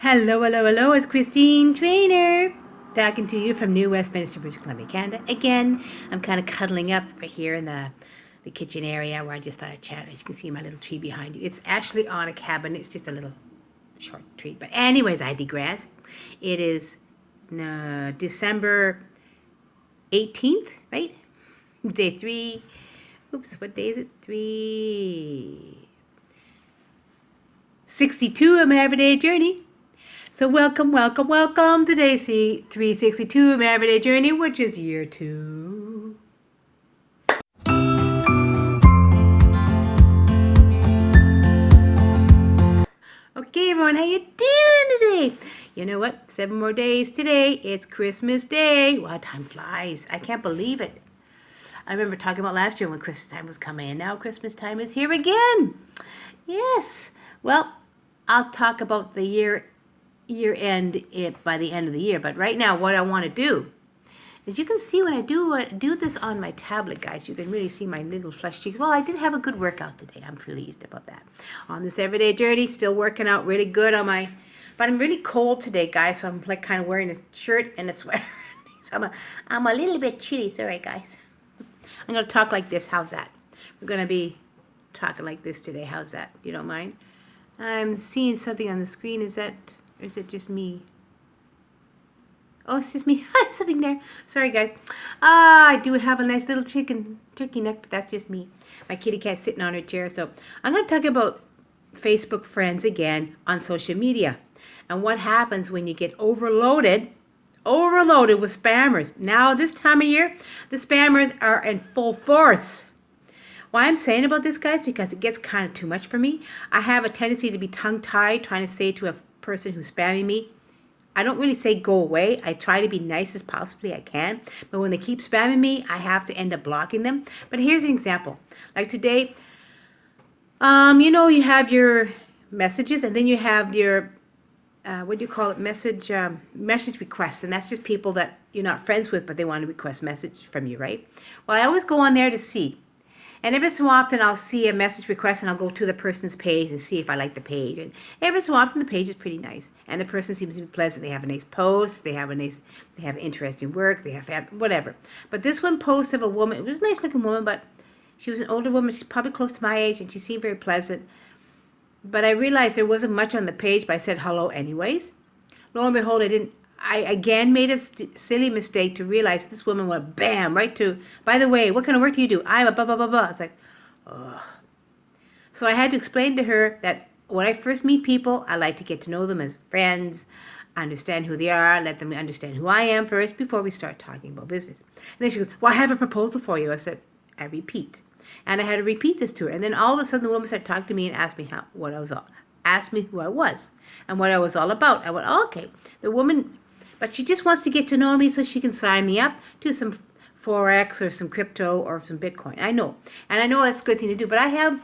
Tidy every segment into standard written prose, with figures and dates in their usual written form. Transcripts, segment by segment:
Hello, hello, hello. It's Christine Trainor talking to you from New Westminster, British Columbia, Canada. Again, I'm kind of cuddling up right here in the kitchen area where I just thought I'd chat. As you can see my little tree behind you. It's actually on a cabin. It's just a little short tree. But anyways, I digress. It is December 18th, right? Day 3. Oops, what day is it? 362 of my everyday journey. So welcome, welcome, welcome to day 362 of my everyday journey, which is year 2. Okay, everyone, how you doing today? You know what? 7 more days today. It's Christmas Day. Wow, time flies. I can't believe it. I remember talking about last year when Christmas time was coming, and now Christmas time is here again. Yes. Well, I'll talk about the year end by the end of the year. But right now, what I want to do is, you can see when I do this on my tablet, guys, you can really see my little flesh cheeks. Well, I did have a good workout today. I'm pleased about that. On this everyday journey, still working out really good on my, but I'm really cold today, guys, so I'm like kind of wearing a shirt and a sweater. So I'm a little bit chilly. Sorry, guys. I'm going to talk like this. How's that? We're going to be talking like this today. How's that? You don't mind? I'm seeing something on the screen. Is that, or is it just me? Oh, it's just me. Something there. Sorry, guys. I do have a nice little turkey neck, but that's just me. My kitty cat's sitting on her chair. So I'm going to talk about Facebook friends again on social media and what happens when you get overloaded with spammers. Now, this time of year, the spammers are in full force. Why I'm saying about this, guys, because it gets kind of too much for me. I have a tendency to be tongue-tied trying to say to a person who's spamming me, I don't really say go away. I try to be nice as possibly I can. But when they keep spamming me, I have to end up blocking them. But here's an example. Like today, you have your messages, and then you have your what do you call it? Message requests, and that's just people that you're not friends with, but they want to request message from you, right? Well, I always go on there to see. And every so often I'll see a message request and I'll go to the person's page and see if I like the page. And every so often the page is pretty nice. And the person seems to be pleasant. They have a nice post. They have interesting work. They have whatever. But this one post of a woman, it was a nice looking woman, but she was an older woman. She's probably close to my age and she seemed very pleasant. But I realized there wasn't much on the page, but I said hello anyways. Lo and behold, I again made a silly mistake to realize this woman went bam right to, by the way, what kind of work do you do? I'm a blah, blah, blah, blah. It's like, ugh. So I had to explain to her that when I first meet people, I like to get to know them as friends, understand who they are, let them understand who I am first before we start talking about business. And then she goes, well, I have a proposal for you. I said, I repeat. And I had to repeat this to her. And then all of a sudden the woman started talking to me and asked me asked me who I was and what I was all about. I went, oh, okay. The woman, but she just wants to get to know me so she can sign me up to some Forex or some crypto or some Bitcoin. I know. And I know that's a good thing to do. But I have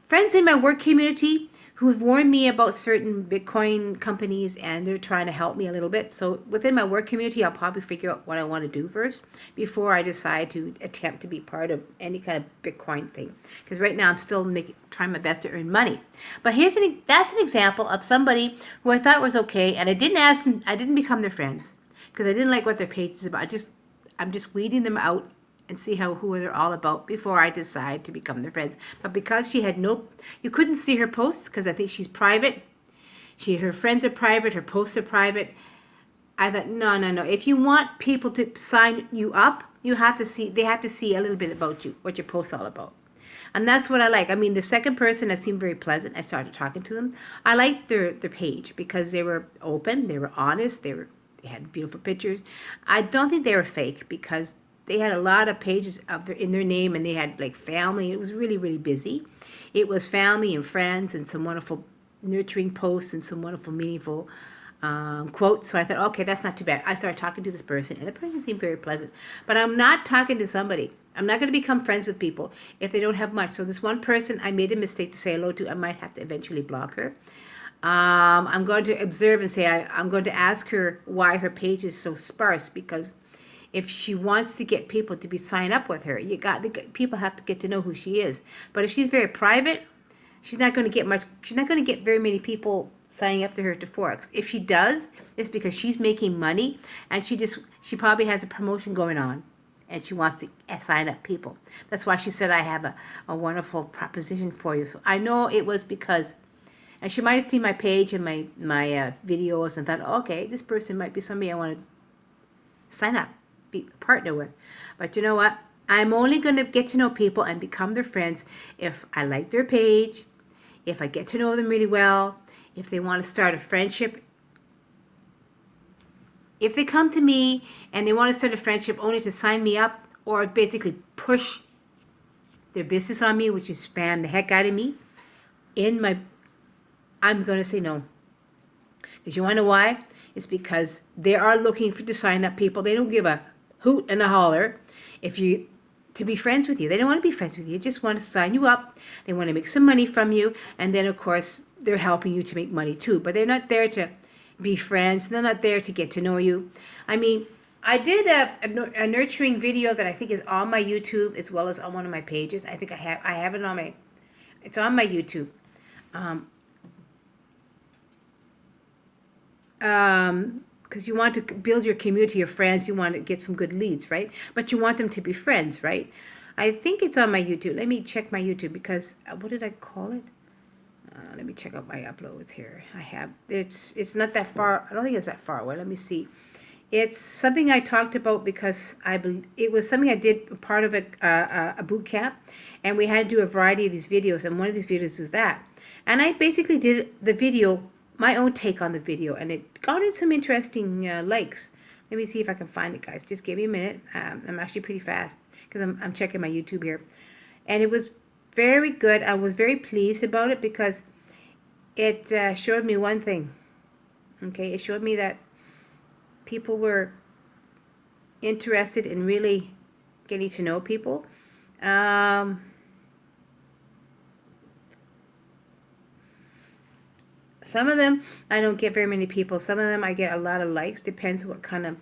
friends in my work community who have warned me about certain Bitcoin companies, and they're trying to help me a little bit. So within my work community, I'll probably figure out what I want to do first before I decide to attempt to be part of any kind of Bitcoin thing. Because right now I'm still trying my best to earn money. But that's an example of somebody who I thought was okay, and I didn't become their friends because I didn't like what their page is about. I'm just weeding them out and see who they're all about before I decide to become their friends. But because she had you couldn't see her posts because I think she's private. Her friends are private, her posts are private. I thought, no. If you want people to sign you up, they have to see a little bit about you, what your post's all about. And that's what I like. I mean, the second person that seemed very pleasant, I started talking to them. I liked their page because they were open, they were honest, they had beautiful pictures. I don't think they were fake because they had a lot of pages in their name, and they had like family. It was really, really busy. It was family and friends and some wonderful nurturing posts and some wonderful, meaningful quotes. So I thought, okay, that's not too bad. I started talking to this person, and the person seemed very pleasant. But I'm not talking to somebody. I'm not going to become friends with people if they don't have much. So this one person I made a mistake to say hello to, I might have to eventually block her. I'm going to observe and say I'm going to ask her why her page is so sparse, because if she wants to get people to be signed up with her, people have to get to know who she is. But if she's very private, she's not going to get very many people signing up to her to Forex. If she does, it's because she's making money and she probably has a promotion going on and she wants to sign up people. That's why she said, I have a wonderful proposition for you. So I know it was because, and she might have seen my page and my videos and thought, okay, this person might be somebody I want to sign up, partner with. But you know what? I'm only going to get to know people and become their friends if I like their page, if I get to know them really well, if they want to start a friendship. If they come to me and they want to start a friendship only to sign me up or basically push their business on me, which is spam the heck out of me, I'm going to say no. Because you want to know why? It's because they are looking to sign up people. They don't give a hoot and a holler to be friends with you. They don't want to be friends with you. They just want to sign you up. They want to make some money from you. And then, of course, they're helping you to make money too. But they're not there to be friends. They're not there to get to know you. I mean, I did a nurturing video that I think is on my YouTube as well as on one of my pages. I think I have it on it's on my YouTube. Because you want to build your community of friends, you want to get some good leads, right? But you want them to be friends, right? I think it's on my YouTube. Let me check my YouTube because what did I call it? Let me check out my uploads here. It's not that far. I don't think it's that far away. Let me see. It's something I talked about because it was something I did part of a boot camp, and we had to do a variety of these videos, and one of these videos was that. And I basically did the video, my own take on the video, and it garnered some interesting likes. Let me see if I can find it, guys. Just give me a minute. I'm actually pretty fast because I'm checking my YouTube here. And it was very good. I was very pleased about it because it showed me one thing. Okay, it showed me that people were interested in really getting to know people. Some of them, I don't get very many people. Some of them, I get a lot of likes. Depends what kind of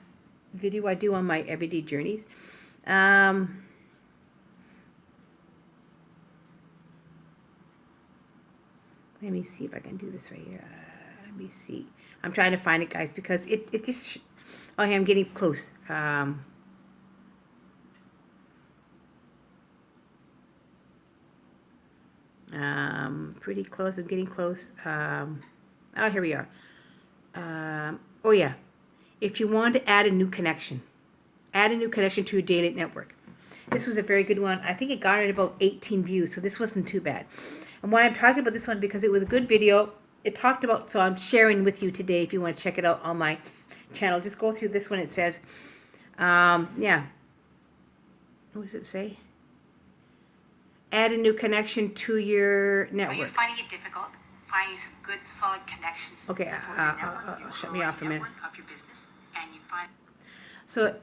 video I do on my everyday journeys. Let me see if I can do this right here. Let me see. I'm trying to find it, guys, because it just... Oh, hey, I'm getting close. Pretty close. I'm getting close. Oh, here we are. Oh, yeah. If you want to add a new connection to your daily network. This was a very good one. I think it garnered about 18 views, so this wasn't too bad. And why I'm talking about this one, because it was a good video. It talked about, so I'm sharing with you today if you want to check it out on my channel. Just go through this one. It says, yeah. What does it say? Add a new connection to your network. Are you finding it difficult finding some good, solid connections? Okay, shut me off for a minute. Of your business, and you find... So,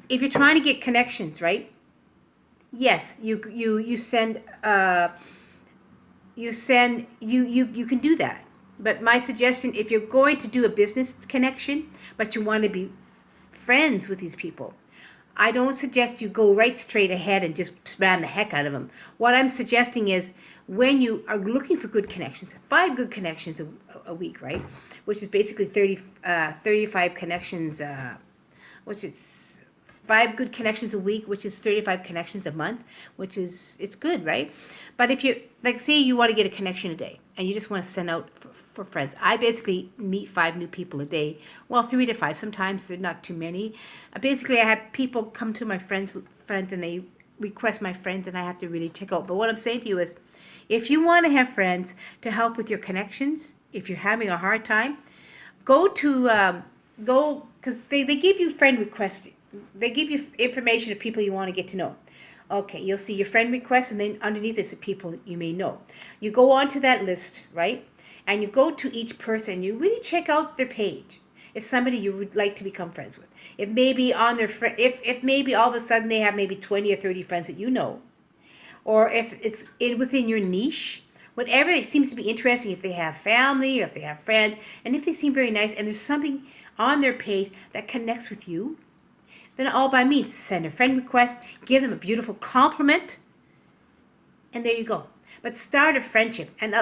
if you're trying to get connections, right? Yes, you can do that. But my suggestion, if you're going to do a business connection, but you want to be friends with these people, I don't suggest you go right straight ahead and just spam the heck out of them. What I'm suggesting is when you are looking for good connections, 5 good connections a week, right? Which is basically 35 connections, which is 5 good connections a week, which is 35 connections a month, which is, it's good, right? But if you, like say you want to get a connection a day and you just want to send out for friends. I basically meet 5 new people a day. Well, 3 to 5. Sometimes they're not too many. Basically, I have people come to my friend and they request my friends and I have to really check out. But what I'm saying to you is, if you want to have friends to help with your connections, if you're having a hard time, go to, because they give you friend requests. They give you information of people you want to get to know. Okay, you'll see your friend requests and then underneath is the people you may know. You go onto that list, right? And you go to each person, you really check out their page. If somebody you would like to become friends with. If maybe on their if maybe all of a sudden they have maybe 20 or 30 friends that you know. Or if it's within your niche, whatever it seems to be interesting, if they have family or if they have friends, and if they seem very nice and there's something on their page that connects with you, then all by means, send a friend request, give them a beautiful compliment, and there you go. But start a friendship. And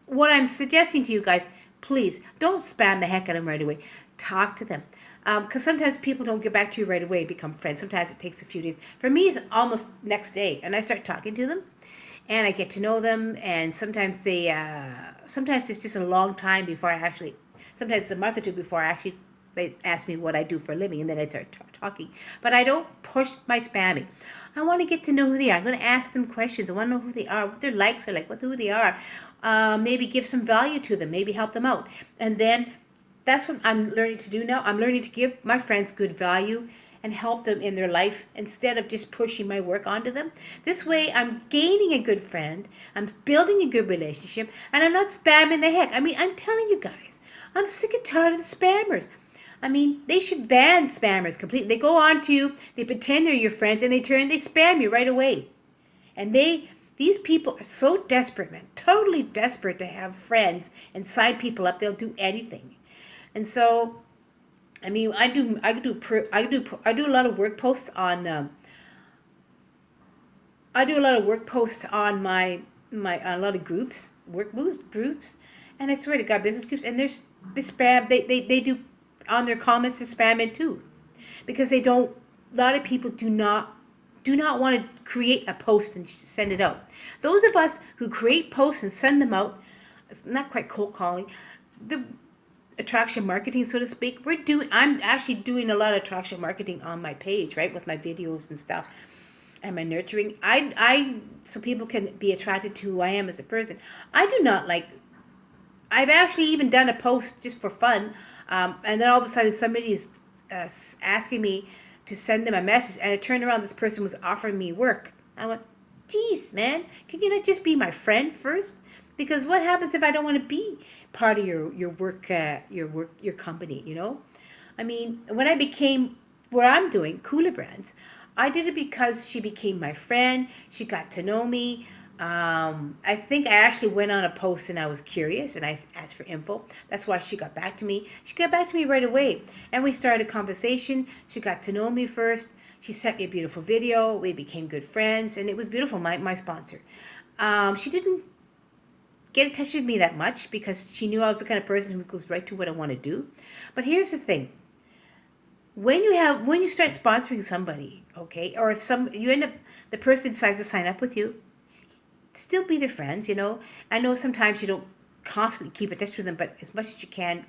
what I'm suggesting to you guys, please don't spam the heck out of them right away. Talk to them. Because sometimes people don't get back to you right away, become friends. Sometimes it takes a few days. For me, it's almost next day, and I start talking to them, and I get to know them. And sometimes sometimes it's just a long time before I actually. Sometimes it's a month or two before I actually they ask me what I do for a living, and then I start talking. But I don't push my spamming. I want to get to know who they are. I'm going to ask them questions. I want to know who they are, what their likes are like, who they are. Maybe give some value to them. Maybe help them out. And then that's what I'm learning to do now. I'm learning to give my friends good value and help them in their life instead of just pushing my work onto them. This way, I'm gaining a good friend. I'm building a good relationship, and I'm not spamming the heck. I mean, I'm telling you guys, I'm sick and tired of the spammers. I mean, they should ban spammers completely. They go on to you, they pretend they're your friends, and they spam you right away. And these people are so desperate, man, totally desperate to have friends and sign people up. They'll do anything. And so, I mean, I do a lot of work posts on. I do a lot of work posts on my a lot of groups, groups, and I swear to God, business groups, and they spam. They do on their comments to spam it too, because they don't. A lot of people do not want to create a post and send it out. Those of us who create posts and send them out, it's not quite cold calling, the attraction marketing, so to speak. I'm actually doing a lot of attraction marketing on my page, right, with my videos and stuff, and my nurturing. So people can be attracted to who I am as a person. I do not like. I've actually even done a post just for fun. And then all of a sudden somebody's asking me to send them a message, and it turned around, this person was offering me work. I went, geez, man, can you not just be my friend first? Because what happens if I don't want to be part of your work, your company, you know? I mean, when I became what I'm doing, Cooler Brands, I did it because she became my friend. She got to know me. I think I actually went on a post and I was curious and I asked for info. That's why she got back to me. She got back to me right away, and we started a conversation. She got to know me first. She sent me a beautiful video. We became good friends, and it was beautiful. My sponsor. She didn't get in touch with me that much because she knew I was the kind of person who goes right to what I want to do. But here's the thing. When you start sponsoring somebody, okay, or if you end up, the person decides to sign up with you, still be their friends, you know. I know sometimes you don't constantly keep in touch with them, but as much as you can,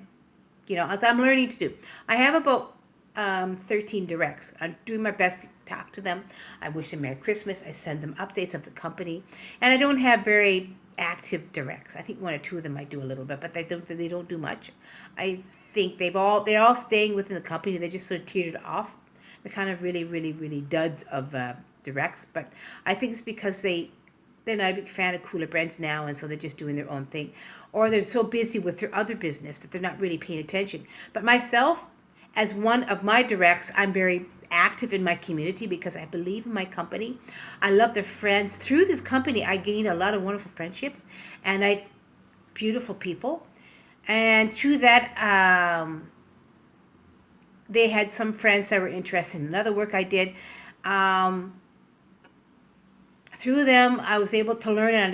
you know, as I'm learning to do. I have about 13 directs. I'm doing my best to talk to them. I wish them Merry Christmas. I send them updates of the company. And I don't have very active directs. I think one or two of them I do a little bit, but they don't do much. I think they're all staying within the company. They just sort of teetered off. They're kind of really, really, really duds of directs. But I think it's because they're not a big fan of Cooler Brands now, and so they're just doing their own thing. Or they're so busy with their other business that they're not really paying attention. But myself, as one of my directs, I'm very active in my community because I believe in my company. I love their friends. Through this company, I gained a lot of wonderful friendships, and beautiful people. And through that, they had some friends that were interested in another work I did. Through them, I was able to learn and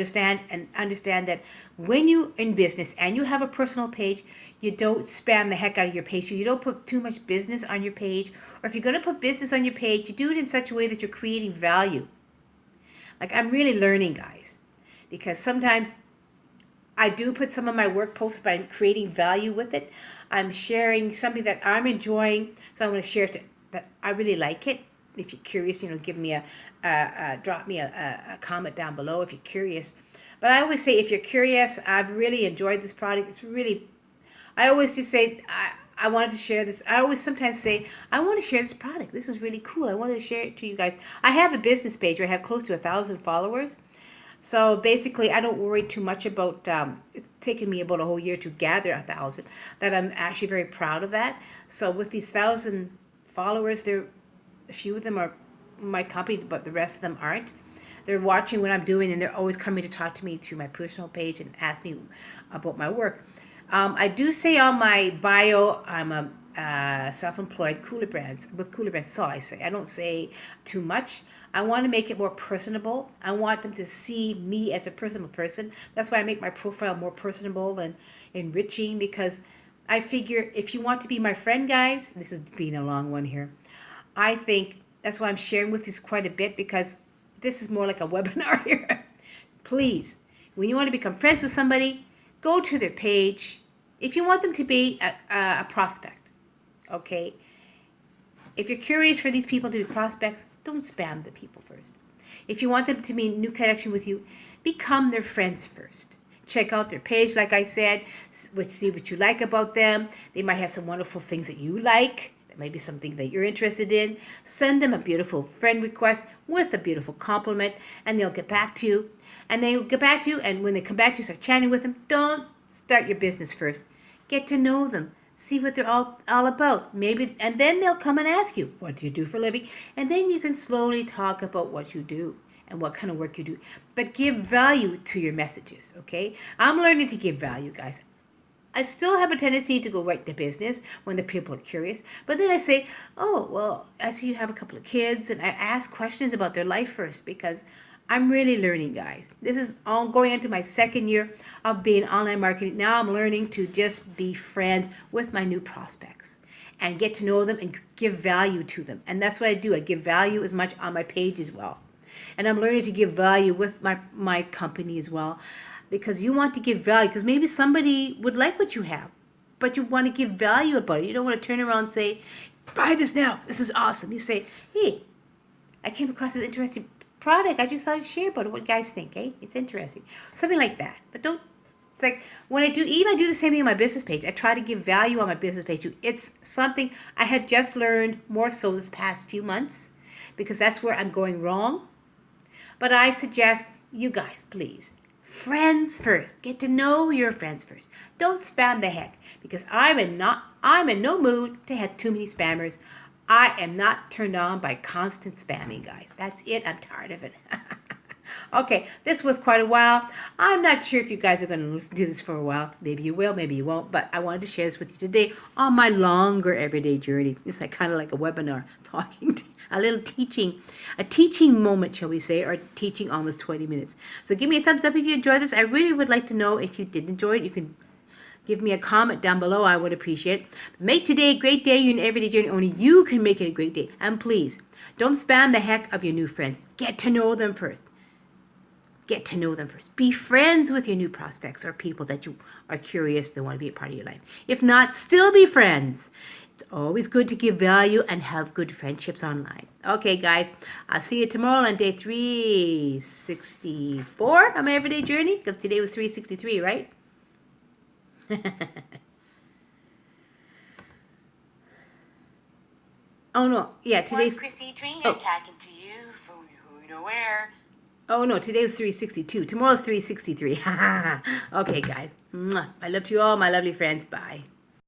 understand that when you in business and you have a personal page, you don't spam the heck out of your page. So you don't put too much business on your page. Or if you're going to put business on your page, you do it in such a way that you're creating value. Like, I'm really learning, guys, because sometimes I do put some of my work posts, but I'm creating value with it. I'm sharing something that I'm enjoying, so I'm going to share that I really like it. If you're curious, you know, give me drop me a comment down below if you're curious. But I always say, if you're curious, I've really enjoyed this product. It's really, I always just say, I wanted to share this. I always sometimes say, I want to share this product. This is really cool. I wanted to share it to you guys. I have a business page where I have close to 1,000 followers. So basically, I don't worry too much about, it's taken me about a whole year to gather 1,000, that I'm actually very proud of that. So with these 1,000 followers, a few of them are my company, but the rest of them aren't. They're watching what I'm doing, and they're always coming to talk to me through my personal page and ask me about my work. I do say on my bio, I'm a self-employed Cooler Brands, with Cooler Brands. That's all I say. I don't say too much. I want to make it more personable. I want them to see me as a personal person. That's why I make my profile more personable and enriching, because I figure if you want to be my friend, guys, this is being a long one here. I think that's why I'm sharing with you quite a bit, because this is more like a webinar here. Please, when you want to become friends with somebody, go to their page. If you want them to be a prospect, okay? If you're curious for these people to be prospects, don't spam the people first. If you want them to be in new connection with you, become their friends first. Check out their page, like I said, see what you like about them. They might have some wonderful things that you like. There may be something that you're interested in. Send them a beautiful friend request with a beautiful compliment, and they'll get back to you. And they will get back to you, and when they come back to you, start chatting with them. Don't start your business first. Get to know them. See what they're all about. Maybe, and then they'll come and ask you, what do you do for a living? And then you can slowly talk about what you do and what kind of work you do. But give value to your messages, okay? I'm learning to give value, guys. I still have a tendency to go right to business when the people are curious. But then I say, oh, well, I see you have a couple of kids. And I ask questions about their life first, because I'm really learning, guys. This is all going into my second year of being online marketing. Now I'm learning to just be friends with my new prospects and get to know them and give value to them. And that's what I do. I give value as much on my page as well. And I'm learning to give value with my company as well, because you want to give value, because maybe somebody would like what you have, but you want to give value about it. You don't want to turn around and say, buy this now. This is awesome. You say, hey, I came across this interesting product. I just thought I'd share about it. What you guys think, eh? It's interesting. Something like that. But don't, it's like when I do the same thing on my business page. I try to give value on my business page too. It's something I have just learned more so this past few months, because that's where I'm going wrong. But I suggest you guys, please, friends first. Get to know your friends first. Don't spam the heck, because I'm in no mood to have too many spammers. I am not turned on by constant spamming, guys. That's it. I'm tired of it. Okay, this was quite a while. I'm not sure if you guys are going to listen to this for a while. Maybe you will, maybe you won't. But I wanted to share this with you today on my longer everyday journey. It's like kind of like a webinar, talking, a little teaching, a teaching moment, shall we say, or teaching almost 20 minutes. So give me a thumbs up if you enjoyed this. I really would like to know if you did enjoy it. You can give me a comment down below. I would appreciate it. Make today a great day. You're an everyday journey. Only you can make it a great day. And please, don't spam the heck of your new friends. Get to know them first. Get to know them first. Be friends with your new prospects or people that you are curious, they want to be a part of your life. If not, still be friends. It's always good to give value and have good friendships online. Okay, guys, I'll see you tomorrow on day 364 on my everyday journey, because today was 363, right? Oh, no. Yeah, today's... Christy Trainor Oh. talking to you from who know where. Oh, no, today was 362. Tomorrow's 363. Okay, guys. Mwah. I love you all, my lovely friends. Bye.